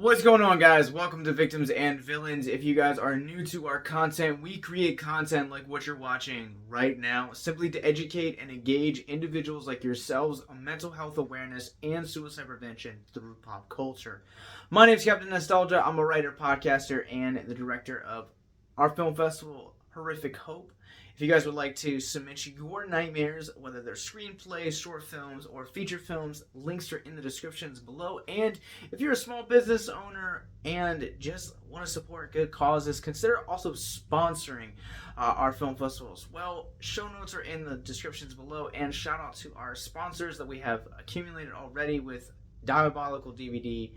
What's going on, guys? Welcome to Victims and Villains. If you guys are new to our content, we create content like what you're watching right now, simply to educate and engage individuals like yourselves on mental health awareness and suicide prevention through pop culture. My name is Captain Nostalgia. I'm a writer, podcaster, and the director of our film festival, Horrific Hope. If you guys would like to submit your nightmares, whether they're screenplays, short films, or feature films, links are in the descriptions below. And if you're a small business owner and just want to support good causes, consider also sponsoring our film festivals. Well, show notes are in the descriptions below. And shout out to our sponsors that we have accumulated already with Diabolical DVD,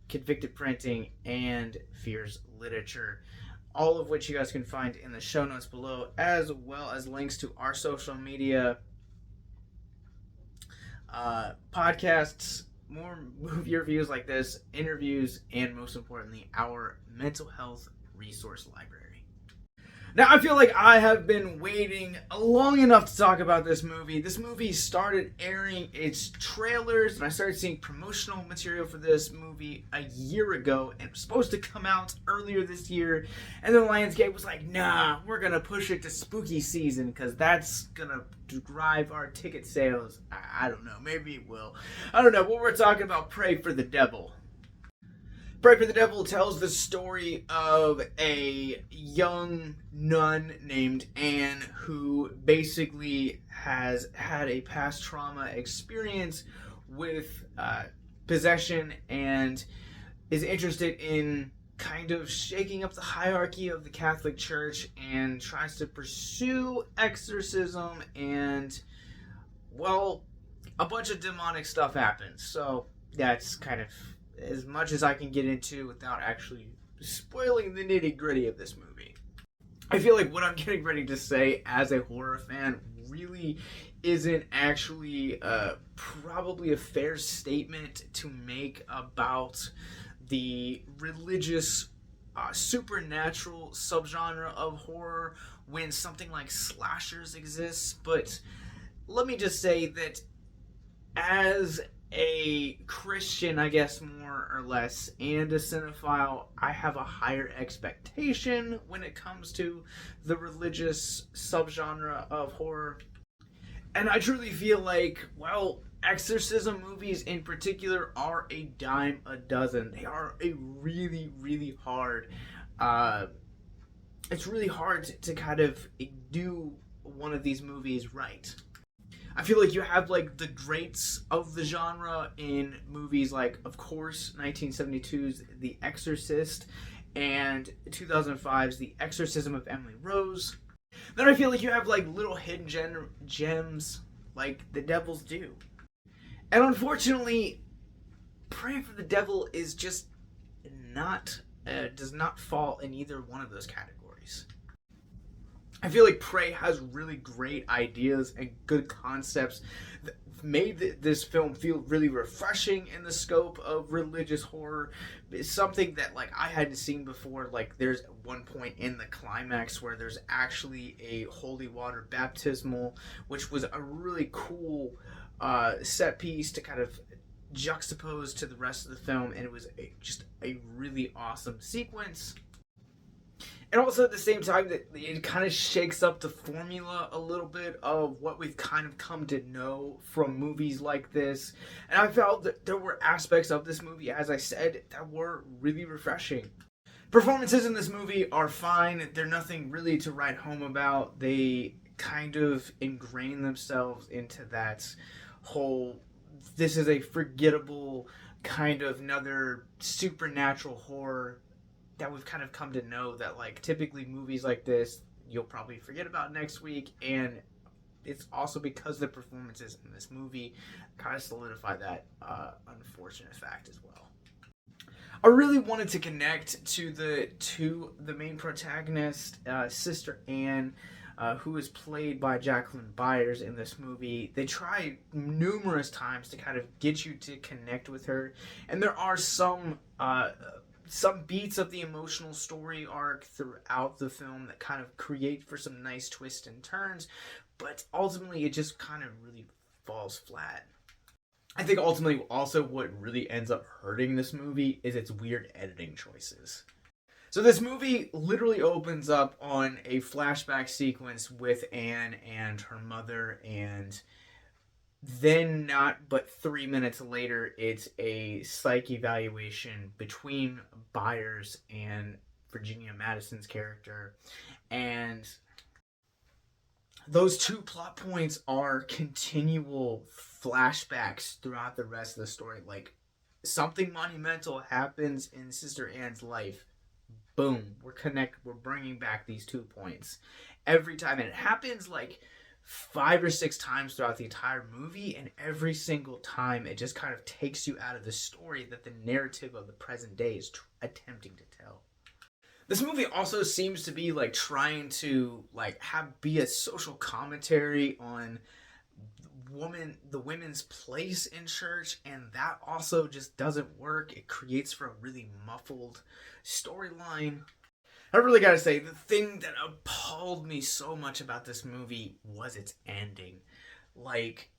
Convicted Printing, and Fears Literature. All of which you guys can find in the show notes below, as well as links to our social media, podcasts, more movie reviews like this, interviews, and most importantly, our mental health resource library. Now, I feel like I have been waiting long enough to talk about this movie. This movie started airing its trailers, and I started seeing promotional material for this movie a year ago, and it was supposed to come out earlier this year, and then Lionsgate was like, nah, we're going to push it to spooky season, because that's going to drive our ticket sales. I don't know, maybe it will. I don't know, but we're talking about Pray for the Devil. Pray for the Devil tells the story of a young nun named Anne who basically has had a past trauma experience with possession and is interested in kind of shaking up the hierarchy of the Catholic Church and tries to pursue exorcism, and, well, a bunch of demonic stuff happens. So that's kind of as much as I can get into without actually spoiling the nitty-gritty of this movie. I feel like what I'm getting ready to say as a horror fan really isn't actually probably a fair statement to make about the religious supernatural subgenre of horror when something like slashers exists, but let me just say that as a Christian, I guess, more or less, and a cinephile, I have a higher expectation when it comes to the religious subgenre of horror. And I truly feel like, well, exorcism movies in particular are a dime a dozen. They are a really, really hard, it's really hard to kind of do one of these movies right. I feel like you have like the greats of the genre in movies like, of course, 1972's The Exorcist and 2005's The Exorcism of Emily Rose. Then I feel like you have like little hidden gems like The Devil's Due. And unfortunately, Pray for the Devil is just not, does not fall in either one of those categories. I feel like Prey has really great ideas and good concepts that made this film feel really refreshing in the scope of religious horror. It's something that like I hadn't seen before. Like there's one point in the climax where there's actually a holy water baptismal, which was a really cool set piece to kind of juxtapose to the rest of the film, and it was just a really awesome sequence. And also at the same time, that it kind of shakes up the formula a little bit of what we've kind of come to know from movies like this. And I felt that there were aspects of this movie, as I said, that were really refreshing. Performances in this movie are fine. They're nothing really to write home about. They kind of ingrain themselves into that whole, this is a forgettable kind of another supernatural horror that we've kind of come to know, that like typically movies like this you'll probably forget about next week, and it's also because the performances in this movie kind of solidify that unfortunate fact as well. I really wanted to connect to the main protagonist, Sister Anne, who is played by Jacqueline Byers in this movie. They try numerous times to kind of get you to connect with her, and there are some beats of the emotional story arc throughout the film that kind of create for some nice twists and turns, but ultimately it just kind of really falls flat. I think ultimately also what really ends up hurting this movie is its weird editing choices. So this movie literally opens up on a flashback sequence with Anne and her mother, and then not but 3 minutes later, it's a psych evaluation between Byers and Virginia Madsen's character, and those two plot points are continual flashbacks throughout the rest of the story. Like something monumental happens in Sister Anne's life. Boom, we're bringing back these 2 points every time, and it happens like 5 or 6 times throughout the entire movie, and every single time it just kind of takes you out of the story that the narrative of the present day is attempting to tell. This movie also seems to be like trying to like be a social commentary on the women's place in church, and that also just doesn't work. It creates for a really muffled storyline. I really gotta say, the thing that appalled me so much about this movie was its ending. Like,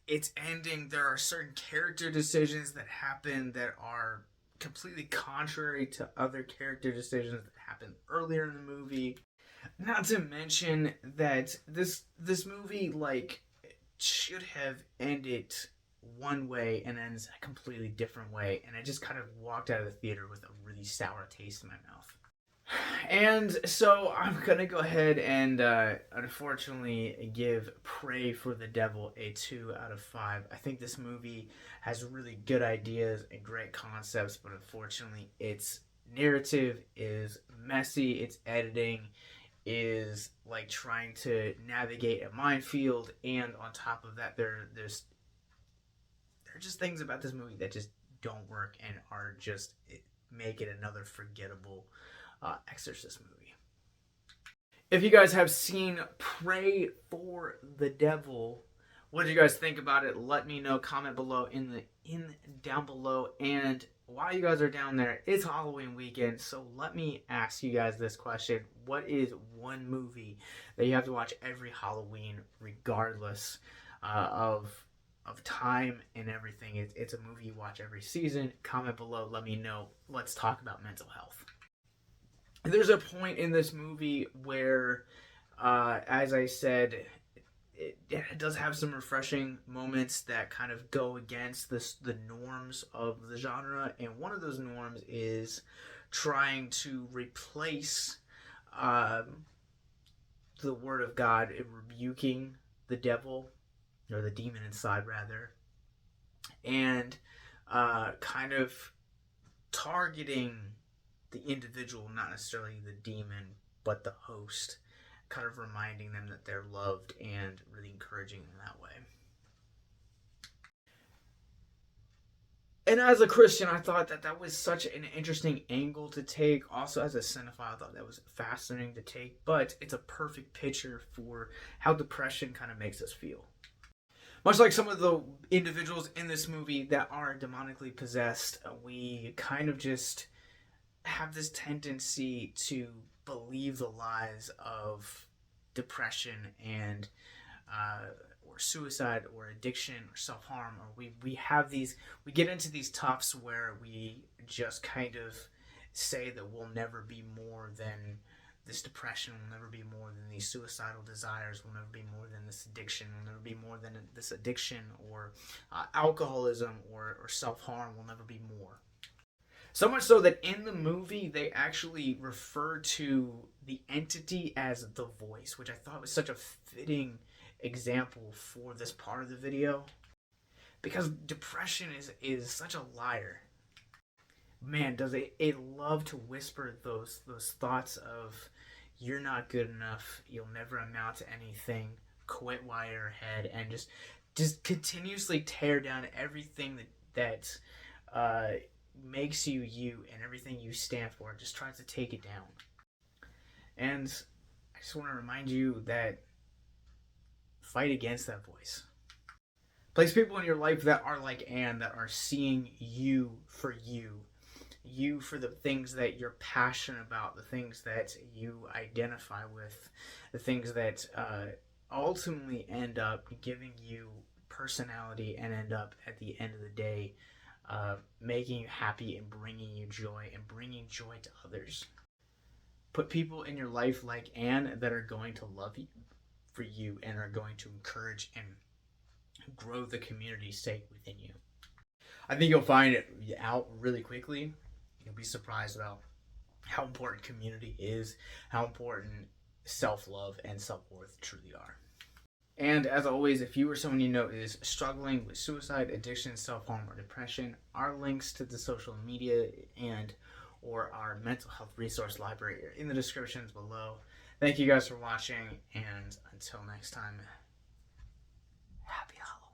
its ending, there are certain character decisions that happen that are completely contrary to other character decisions that happened earlier in the movie. Not to mention that this movie like should have ended one way and ends a completely different way, and I just kind of walked out of the theater with a really sour taste in my mouth. And so I'm gonna go ahead and unfortunately give Pray for the Devil a 2 out of 5. I think this movie has really good ideas and great concepts, but unfortunately its narrative is messy. Its editing is like trying to navigate a minefield, and on top of that, there are just things about this movie that just don't work and are just make it another forgettable Exorcist movie. If you guys have seen Pray for the Devil, what did you guys think about it? Let me know. Comment below down below. And while you guys are down there, it's Halloween weekend, so let me ask you guys this question: what is one movie that you have to watch every Halloween, regardless of time and everything? It's a movie you watch every season. Comment below. Let me know. Let's talk about mental health. There's a point in this movie where, as I said, it does have some refreshing moments that kind of go against the norms of the genre, and one of those norms is trying to replace the word of God, rebuking the devil, or the demon inside rather, and kind of targeting the individual, not necessarily the demon, but the host, kind of reminding them that they're loved and really encouraging them that way. And as a Christian, I thought that was such an interesting angle to take. Also, as a cinephile, I thought that was fascinating to take, but it's a perfect picture for how depression kind of makes us feel. Much like some of the individuals in this movie that are demonically possessed, we kind of just have this tendency to believe the lies of depression and or suicide or addiction or self-harm, or we get into these tufts where we just kind of say that we'll never be more than this depression, will never be more than these suicidal desires, will never be more than this addiction, will never be more than this addiction, or alcoholism or self-harm will never be more. So much so that in the movie, they actually refer to the entity as the voice, which I thought was such a fitting example for this part of the video. Because depression is such a liar. Man, does it love to whisper those thoughts of, you're not good enough, you'll never amount to anything, quit while you're ahead, and just continuously tear down everything that makes you you and everything you stand for. It just tries to take it down. And I just want to remind you that fight against that voice. Place people in your life that are like Anne, that are seeing you for the things that you're passionate about, the things that you identify with, the things that ultimately end up giving you personality and end up at the end of the day making you happy and bringing you joy and bringing joy to others. Put people in your life like Anne that are going to love you for you and are going to encourage and grow the community state within you. I think you'll find it out really quickly. You'll be surprised about how important community is, how important self-love and self-worth truly are. And as always, if you or someone you know is struggling with suicide, addiction, self-harm, or depression, our links to the social media and or our mental health resource library are in the descriptions below. Thank you guys for watching, and until next time, happy holidays.